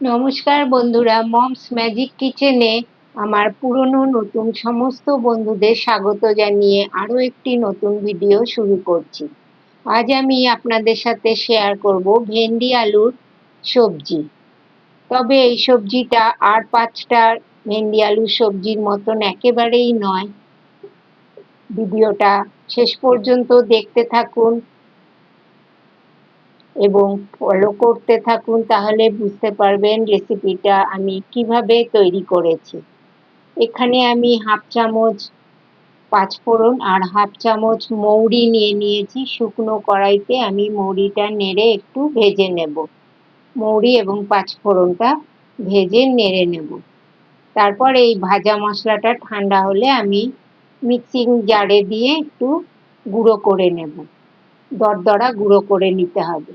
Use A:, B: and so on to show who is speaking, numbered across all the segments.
A: নমস্কার বন্ধুরা, moms magic কিচেনে আমার পুরনো নতুন সমস্ত বন্ধুদের স্বাগত জানিয়ে আরও একটি নতুন ভিডিও শুরু করছি। আজ আমি আপনাদের সাথে শেয়ার করব ভেন্ডি আলুর সবজি। তবে এই সবজিটা আর 5টা ভেন্ডি আলুর সবজির মতন একেবারেই নয়। ভিডিওটা শেষ পর্যন্ত দেখতে থাকুন এবং ফলো করতে থাকুন, তাহলে বুঝতে পারবেন রেসিপিটা আমি কিভাবে তৈরি করেছি। এখানে আমি হাফ চামচ পাঁচফোড়ন আর হাফ চামচ মৌরি নিয়ে নিয়েছি। শুকনো কড়াইতে আমি মৌরিটা নেড়ে একটু ভেজে নেব। মৌরি এবং পাঁচফোড়নটা ভেজে নেড়ে নেব। তারপর এই ভাজা মশলাটা ঠান্ডা হলে আমি মিক্সিং জারে দিয়ে একটু গুঁড়ো করে নেব। দরদরা গুঁড়ো করে নিতে হবে।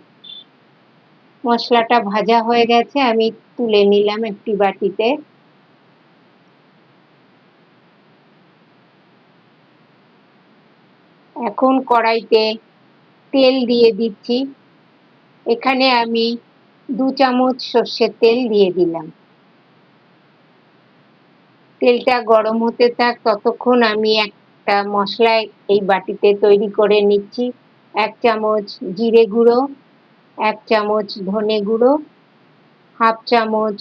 A: মশলাটা ভাজা হয়ে গেছে, আমি তুলে নিলাম একটি বাটিতে। এখন কড়াইতে তেল দিয়ে দিচ্ছি। এখানে আমি 2 চামচ সর্ষের তেল দিয়ে দিলাম। তেলটা গরম হতে থাক, ততক্ষণ আমি একটা মশলা এই বাটিতে তৈরি করে নিচ্ছি। 1 চামচ জিরে গুঁড়ো, 1 চামচ ধনে গুঁড়ো, হাফ চামচ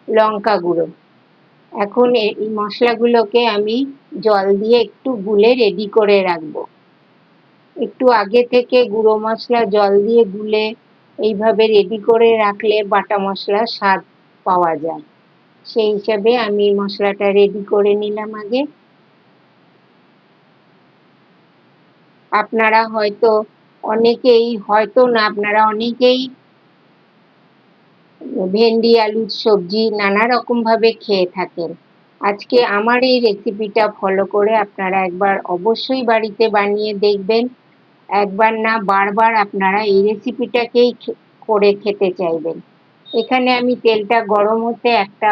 A: লঙ্কা গুঁড়ো। এখন এই মশলাগুলোকে আমি জল দিয়ে একটু গুলে রেডি করে রাখবো। একটু আগে থেকে গুঁড়ো মশলা জল দিয়ে গুলে এইভাবে রেডি করে রাখলে বাটা মশলার স্বাদ পাওয়া যায়। সেই হিসাবে আমি মশলাটা রেডি করে নিলাম আগে। আপনারা অনেকেই ভেন্ডি আলুর সবজি নানা রকম ভাবে খেয়ে থাকেন। আজকে আমার এই রেসিপিটা ফলো করে আপনারা একবার অবশ্যই বাড়িতে বানিয়ে দেখবেন। একবার না বারবার আপনারা এই রেসিপিটাকেই করে খেতে চাইবেন। এখানে আমি তেলটা গরম হতে একটা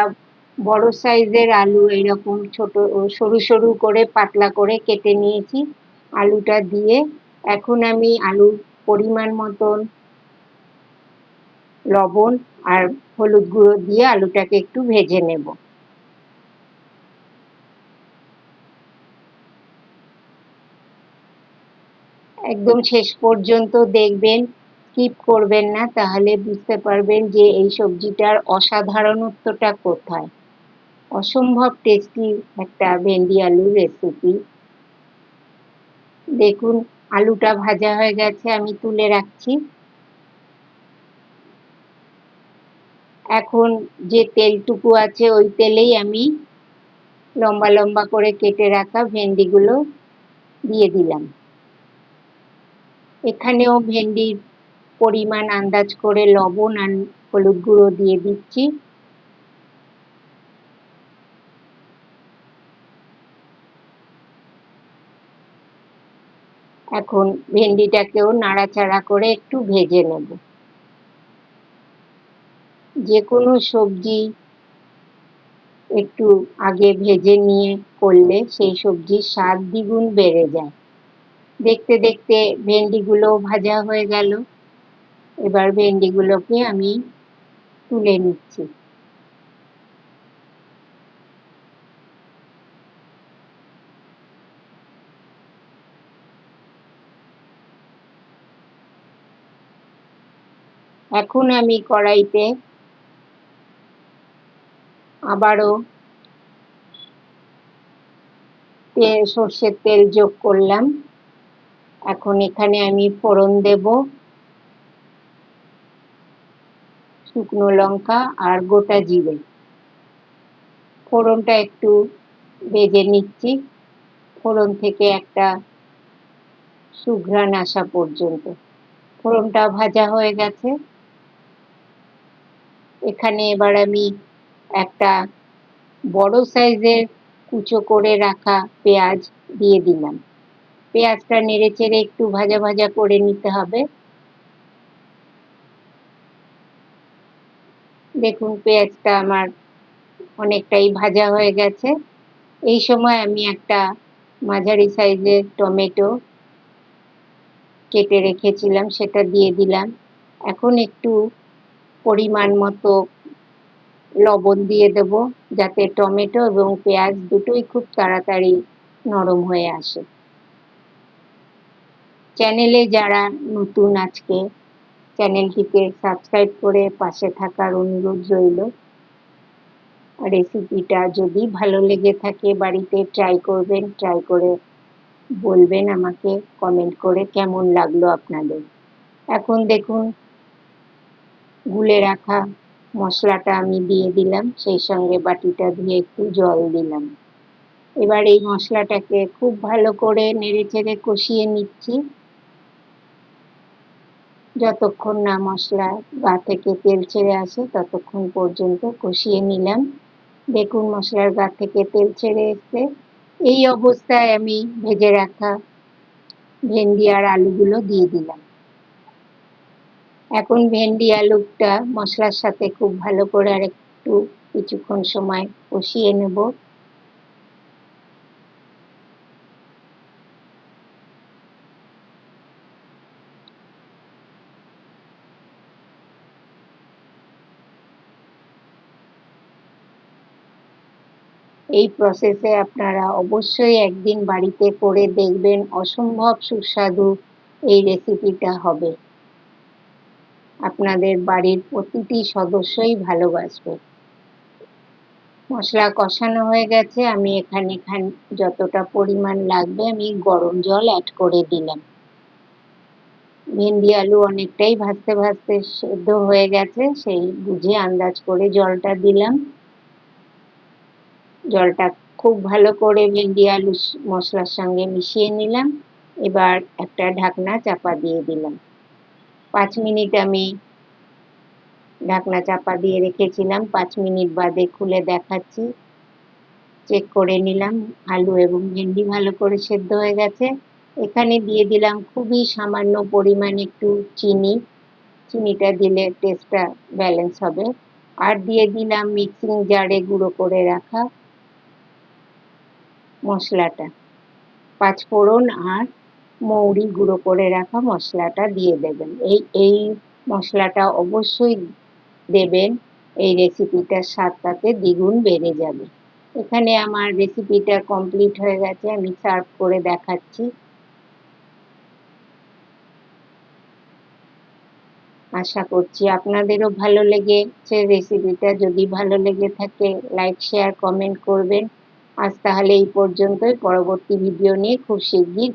A: বড় সাইজের আলু এরকম ছোট সরু সরু করে পাতলা করে কেটে নিয়েছি। আলুটা দিয়ে এখন আমি আলুর পরিমাণ মতন লবণ আর হলুদ গুঁড়ো দিয়ে আলুটাকে একটু ভেজে নেব। একদম শেষ পর্যন্ত দেখবেন, স্কিপ করবেন না, তাহলে বুঝতে পারবেন যে এই সবজিটার অসাধারণত্বটা কোথায়। অসম্ভব টেস্টি একটা ভেন্ডি আলুর রেসিপি। দেখুন আলুটা ভাজা হয়ে গেছে, আমি তুলে রাখছি। এখন যে তেলটুকু আছে ওই তেলেই আমি লম্বা লম্বা করে কেটে রাখা ভেন্ডিগুলো দিয়ে দিলাম। এখানেও ভেন্ডির পরিমাণ আন্দাজ করে লবণ আর হলুদ গুঁড়ো দিয়ে দিচ্ছি। এখন ভেন্ডিটাকেও নাড়াচাড়া করে একটু ভেজে নেব। যে কোনো সবজি একটু আগে ভেজে নিয়ে করলে সেই সবজির স্বাদ দ্বিগুণ বেড়ে যায়। দেখতে দেখতে ভেন্ডিগুলো ভাজা হয়ে গেল। এবার ভেন্ডিগুলোকে আমি তুলে নিচ্ছি। এখন আমি কড়াইতে আবারও সর্ষের তেল যোগ করলাম। এখন এখানে আমি ফোড়ন দেব, শুকনো লঙ্কা আর গোটা জিরে। ফোড়নটা একটু ভেজে নিচ্ছি, ফোড়ন থেকে একটা সুঘ্রাণ আসা পর্যন্ত। ফোড়নটা ভাজা হয়ে গেছে। এখানে এবার আমি একটা বড় সাইজের কুচো করে রাখা পেঁয়াজ দিয়ে দিলাম। পেঁয়াজটা নেড়ে চেড়ে একটু ভাজা ভাজা করে নিতে হবে। দেখুন পেঁয়াজটা আমার অনেকটাই ভাজা হয়ে গেছে। এই সময় আমি একটা মাঝারি সাইজের টমেটো কেটে রেখেছিলাম, সেটা দিয়ে দিলাম। এখন একটু পরিমাণ মতো লবণ দিয়ে দেব, যাতে টমেটো এবং পেঁয়াজ দুটোই খুব তাড়াতাড়ি নরম হয়ে আসে। চ্যানেলে যারা নতুন, আজকে চ্যানেলটিকে সাবস্ক্রাইব করে পাশে থাকার অনুরোধ রইল। রেসিপিটা যদি ভালো লেগে থাকে বাড়িতে ট্রাই করবেন, ট্রাই করে বলবেন আমাকে কমেন্ট করে কেমন লাগলো আপনাদের। এখন দেখুন গুলে রাখা মশলাটা আমি দিয়ে দিলাম, সেই সঙ্গে বাটিটা ধুয়ে একটু জল দিলাম। এবার এই মশলাটাকে খুব ভালো করে নেড়েচেড়ে কষিয়ে নিচ্ছি, যতক্ষণ না মশলা গা থেকে তেল ছেড়ে আসে ততক্ষণ পর্যন্ত কষিয়ে নিলাম। দেখুন মশলার গা থেকে তেল ছেড়ে এসছে। এই অবস্থায় আমি ভেজে রাখা ভেন্ডি আর আলুগুলো দিয়ে দিলাম। এখন ভেন্ডি আলুটা মশলার সাথে খুব ভালো করে আর একটু কিছুক্ষণ সময় কষিয়ে নেব। এই প্রসেসে আপনারা অবশ্যই একদিন বাড়িতে করে দেখবেন, অসম্ভব সুস্বাদু এই রেসিপিটা হবে। আপনাদের বাড়ির প্রতিটি সদস্যই ভালোবাসবে। মশলা কষানো হয়ে গেছে, আমি এখানে যতটা পরিমাণ লাগবে আমি গরম জল অ্যাড করে দিলাম। ভেন্ডি আলু অনেকটাই ভাজতে ভাজতে সেদ্ধ হয়ে গেছে, সেই বুঝে আন্দাজ করে জলটা দিলাম। জলটা খুব ভালো করে ভেন্ডি আলু মশলার সঙ্গে মিশিয়ে নিলাম। এবার একটা ঢাকনা চাপা দিয়ে দিলাম। 5 মিনিট আমি ঢাকনা চাপা দিয়ে রেখেছিলাম। 5 মিনিট বাদে খুলে দেখাচ্ছি, চেক করে নিলাম আলু এবং ভেন্ডি ভালো করে সেদ্ধ হয়ে গেছে। এখানে দিয়ে দিলাম খুবই সামান্য পরিমাণ একটু চিনি, চিনিটা দিলে টেস্টটা ব্যালেন্স হবে। আর দিয়ে দিলাম মিক্সিং জারে গুঁড়ো করে রাখা মশলাটা, 5 ফোড়ন আর মৌরি গুঁড়ো করে রাখা মশলাটা দিয়ে দেবেন। এই মশলাটা অবশ্যই দেবেন, এই রেসিপিটার স্বাদ তাতে দ্বিগুণ বেড়ে যাবে। এখানে আমার রেসিপিটা কমপ্লিট হয়ে গেছে, আমি সার্ভ করে দেখাচ্ছি। আশা করছি আপনাদেরও ভালো লেগেছে রেসিপিটা। যদি ভালো লেগে থাকে লাইক, শেয়ার, কমেন্ট করবেন। আজ তাহলে এই পর্যন্তই। পরবর্তী ভিডিও নিয়ে খুব শিগগির